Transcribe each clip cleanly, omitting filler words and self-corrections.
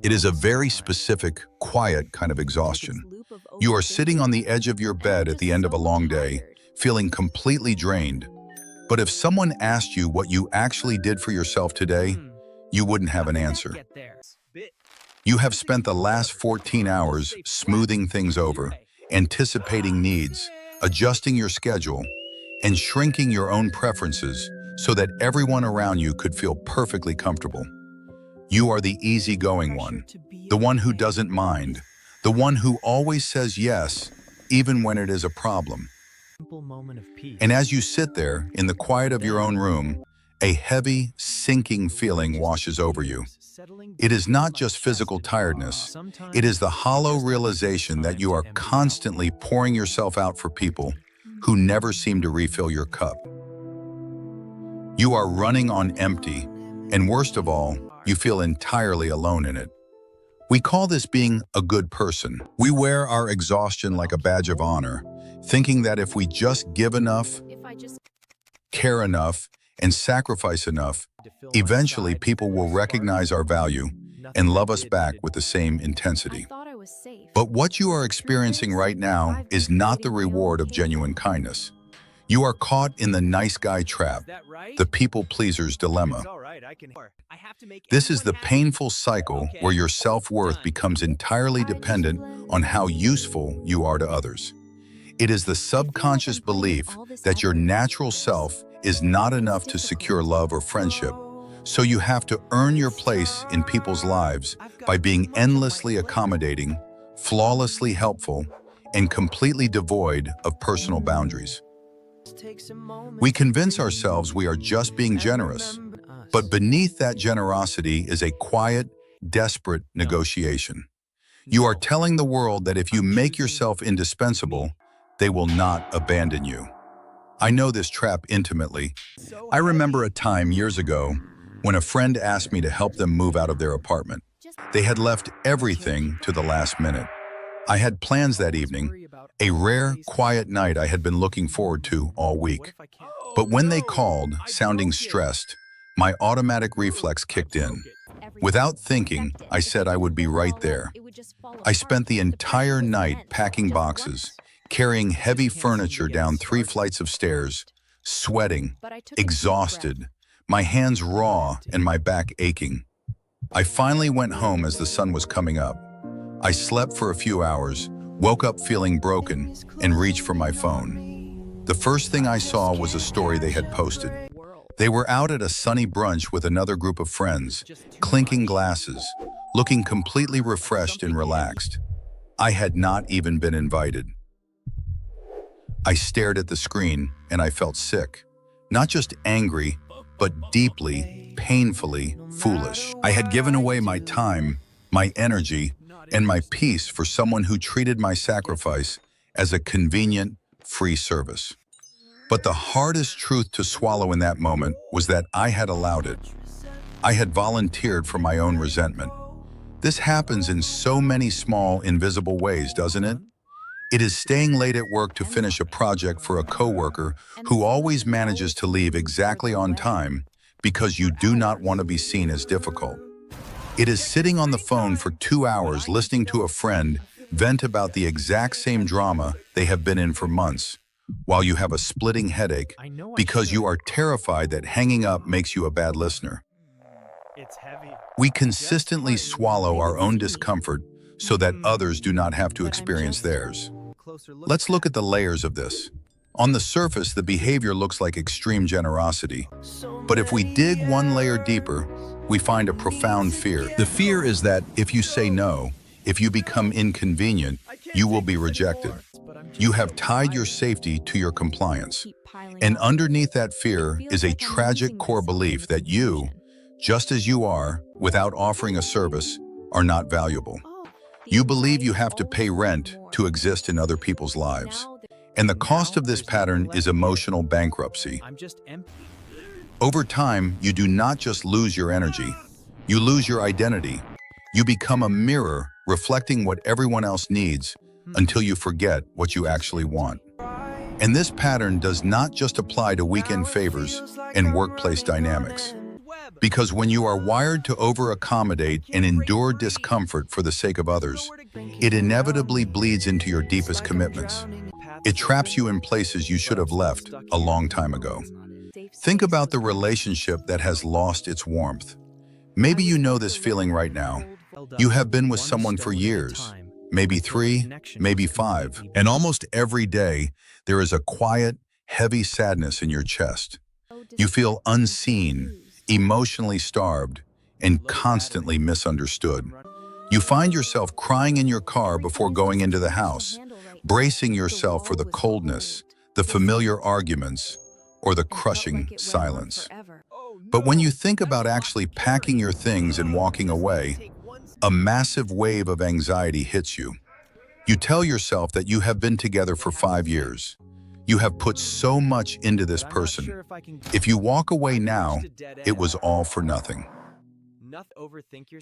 It is a very specific, quiet kind of exhaustion. You are sitting on the edge of your bed at the end of a long day, feeling completely drained. But if someone asked you what you actually did for yourself today, you wouldn't have an answer. You have spent the last 14 hours smoothing things over, anticipating needs, adjusting your schedule, and shrinking your own preferences so that everyone around you could feel perfectly comfortable. You are the easygoing one, the one who doesn't mind, the one who always says yes, even when it is a problem. And as you sit there in the quiet of your own room, a heavy, sinking feeling washes over you. It is not just physical tiredness, it is the hollow realization that you are constantly pouring yourself out for people who never seem to refill your cup. You are running on empty, and worst of all, you feel entirely alone in it. We call this being a good person. We wear our exhaustion like a badge of honor, thinking that if we just give enough, care enough, and sacrifice enough, eventually people will recognize our value and love us back with the same intensity. But what you are experiencing right now is not the reward of genuine kindness. You are caught in the nice guy trap, the people pleaser's dilemma. This is the painful cycle where your self-worth becomes entirely dependent on how useful you are to others. It is the subconscious belief that your natural self is not enough to secure love or friendship, so you have to earn your place in people's lives by being endlessly accommodating, flawlessly helpful, and completely devoid of personal boundaries. We convince ourselves we are just being generous, but beneath that generosity is a quiet, desperate negotiation. You are telling the world that if you make yourself indispensable, they will not abandon you. I know this trap intimately. I remember a time years ago when a friend asked me to help them move out of their apartment. They had left everything to the last minute. I had plans that evening, a rare, quiet night I had been looking forward to all week. But when they called, sounding stressed, my automatic reflex kicked in. Without thinking, I said I would be right there. I spent the entire night packing boxes, carrying heavy furniture down 3 flights of stairs, sweating, exhausted, my hands raw and my back aching. I finally went home as the sun was coming up. I slept for a few hours, woke up feeling broken, and reached for my phone. The first thing I saw was a story they had posted. They were out at a sunny brunch with another group of friends, clinking glasses, looking completely refreshed and relaxed. I had not even been invited. I stared at the screen and I felt sick. Not just angry, but deeply, painfully foolish. I had given away my time, my energy, and my peace for someone who treated my sacrifice as a convenient, free service. But the hardest truth to swallow in that moment was that I had allowed it. I had volunteered for my own resentment. This happens in so many small, invisible ways, doesn't it? It is staying late at work to finish a project for a coworker who always manages to leave exactly on time because you do not want to be seen as difficult. It is sitting on the phone for 2 hours listening to a friend vent about the exact same drama they have been in for months, while you have a splitting headache because you are terrified that hanging up makes you a bad listener. We consistently swallow our own discomfort so that others do not have to experience theirs. Let's look at the layers of this. On the surface, the behavior looks like extreme generosity. But if we dig one layer deeper, we find a profound fear. The fear is that if you say no, if you become inconvenient, you will be rejected. You have tied your safety to your compliance. And underneath that fear is a tragic core belief that you, just as you are, without offering a service, are not valuable. You believe you have to pay rent to exist in other people's lives. And the cost of this pattern is emotional bankruptcy. Over time, you do not just lose your energy, you lose your identity. You become a mirror reflecting what everyone else needs until you forget what you actually want. And this pattern does not just apply to weekend favors and workplace dynamics. Because when you are wired to over-accommodate and endure discomfort for the sake of others, it inevitably bleeds into your deepest commitments. It traps you in places you should have left a long time ago. Think about the relationship that has lost its warmth. Maybe you know this feeling right now. You have been with someone for years, maybe 3, maybe 5, and almost every day there is a quiet, heavy sadness in your chest. You feel unseen, emotionally starved, and constantly misunderstood. You find yourself crying in your car before going into the house, bracing yourself for the coldness, the familiar arguments, or the crushing silence. But when you think about actually packing your things and walking away, a massive wave of anxiety hits you. You tell yourself that you have been together for 5 years. You have put so much into this person. If you walk away now, it was all for nothing.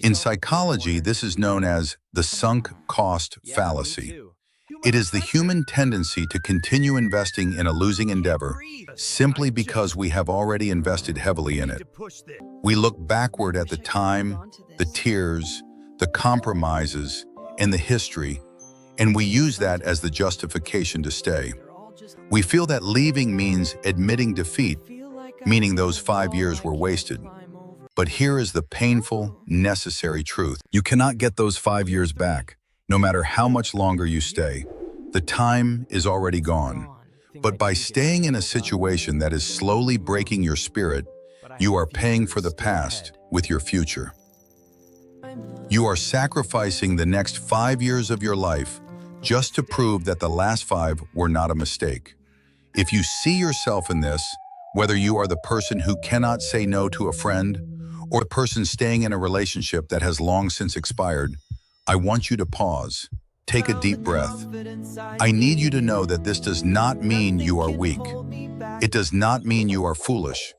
In psychology, this is known as the sunk cost fallacy. It is the human tendency to continue investing in a losing endeavor simply because we have already invested heavily in it. We look backward at the time, the tears, the compromises, and the history, and we use that as the justification to stay. We feel that leaving means admitting defeat, meaning those 5 years were wasted. But here is the painful, necessary truth. You cannot get those 5 years back, no matter how much longer you stay. The time is already gone. But by staying in a situation that is slowly breaking your spirit, you are paying for the past with your future. You are sacrificing the next 5 years of your life just to prove that the last 5 were not a mistake. If you see yourself in this, whether you are the person who cannot say no to a friend or the person staying in a relationship that has long since expired, I want you to pause. Take a deep breath. I need you to know that this does not mean you are weak. It does not mean you are foolish.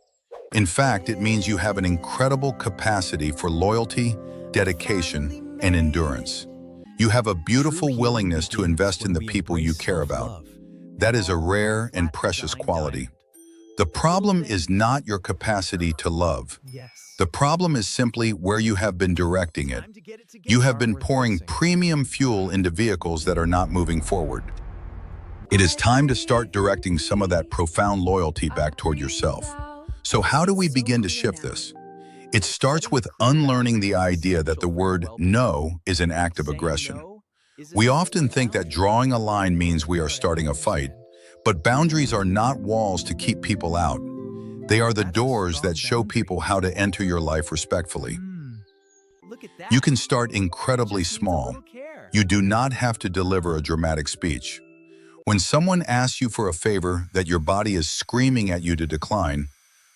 In fact, it means you have an incredible capacity for loyalty, dedication, and endurance. You have a beautiful willingness to invest in the people you care about. That is a rare and precious quality. The problem is not your capacity to love. The problem is simply where you have been directing it. You have been pouring premium fuel into vehicles that are not moving forward. It is time to start directing some of that profound loyalty back toward yourself. So how do we begin to shift this? It starts with unlearning the idea that the word no is an act of aggression. We often think that drawing a line means we are starting a fight, but boundaries are not walls to keep people out. They are the doors that show people how to enter your life respectfully. You can start incredibly small. You do not have to deliver a dramatic speech. When someone asks you for a favor that your body is screaming at you to decline,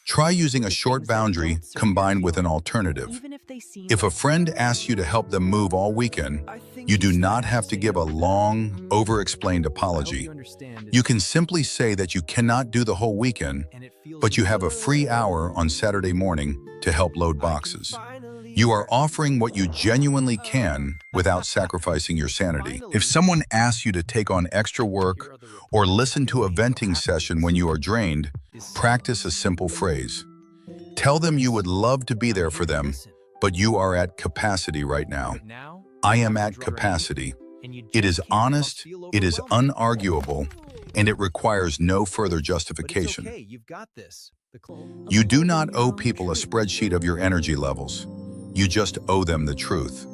try using a short boundary combined with an alternative. If a friend asks you to help them move all weekend, you do not have to give a long, over-explained apology. You can simply say that you cannot do the whole weekend, but you have a free hour on Saturday morning to help load boxes. You are offering what you genuinely can without sacrificing your sanity. If someone asks you to take on extra work or listen to a venting session when you are drained, practice a simple phrase. Tell them you would love to be there for them, but you are at capacity right now. I am at capacity. It is honest, it is unarguable, and it requires no further justification. You do not owe people a spreadsheet of your energy levels. You just owe them the truth.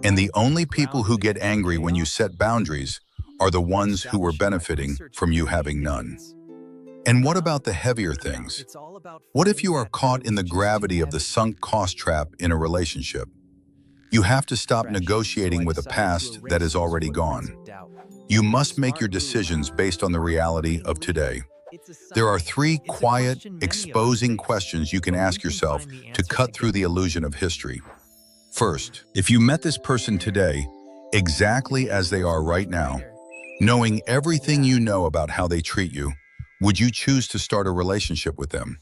And the only people who get angry when you set boundaries are the ones who were benefiting from you having none. And what about the heavier things? What if you are caught in the gravity of the sunk cost trap in a relationship? You have to stop negotiating with a past that is already gone. You must make your decisions based on the reality of today. There are 3 quiet, exposing questions you can ask yourself to cut through the illusion of history. First, if you met this person today, exactly as they are right now, knowing everything you know about how they treat you, would you choose to start a relationship with them?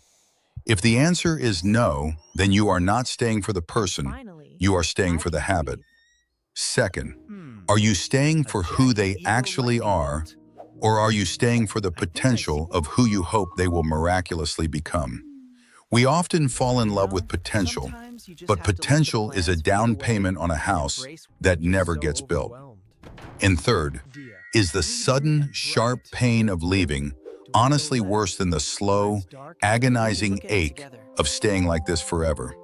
If the answer is no, then you are not staying for the person, you are staying for the habit. Second, are you staying for who they actually are, or are you staying for the potential of who you hope they will miraculously become? We often fall in love with potential, but potential is a down payment on a house that never gets built. And third, is the sudden, sharp pain of leaving honestly worse than the slow, agonizing ache of staying like this forever?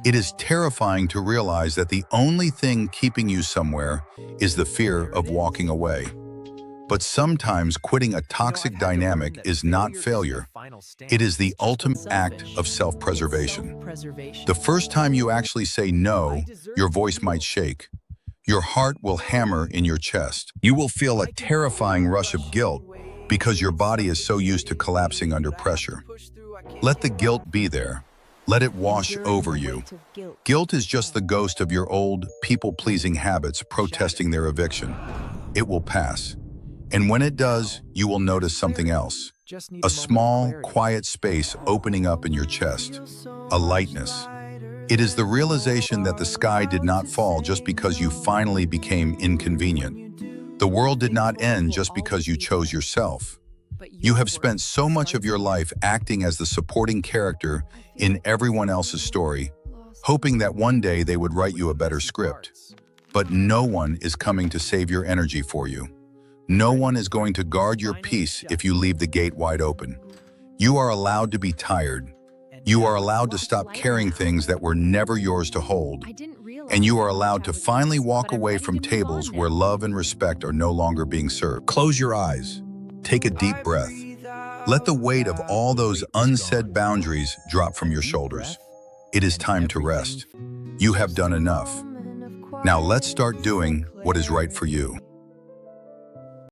It is terrifying to realize that the only thing keeping you somewhere is the fear of walking away. But sometimes quitting a toxic dynamic is not failure. It is the ultimate act of self-preservation. The first time you actually say no, your voice might shake. Your heart will hammer in your chest. You will feel a terrifying rush of guilt because your body is so used to collapsing under pressure. Let the guilt be there. Let it wash over you. Guilt is just the ghost of your old, people-pleasing habits protesting their eviction. It will pass. And when it does, you will notice something else. A small, quiet space opening up in your chest. A lightness. It is the realization that the sky did not fall just because you finally became inconvenient. The world did not end just because you chose yourself. You have spent so much of your life acting as the supporting character in everyone else's story, hoping that one day they would write you a better script. But no one is coming to save your energy for you. No one is going to guard your peace if you leave the gate wide open. You are allowed to be tired. You are allowed to stop carrying things that were never yours to hold. And you are allowed to finally walk away from tables where love and respect are no longer being served. Close your eyes. Take a deep breath. Let the weight of all those unsaid boundaries drop from your shoulders. It is time to rest. You have done enough. Now let's start doing what is right for you.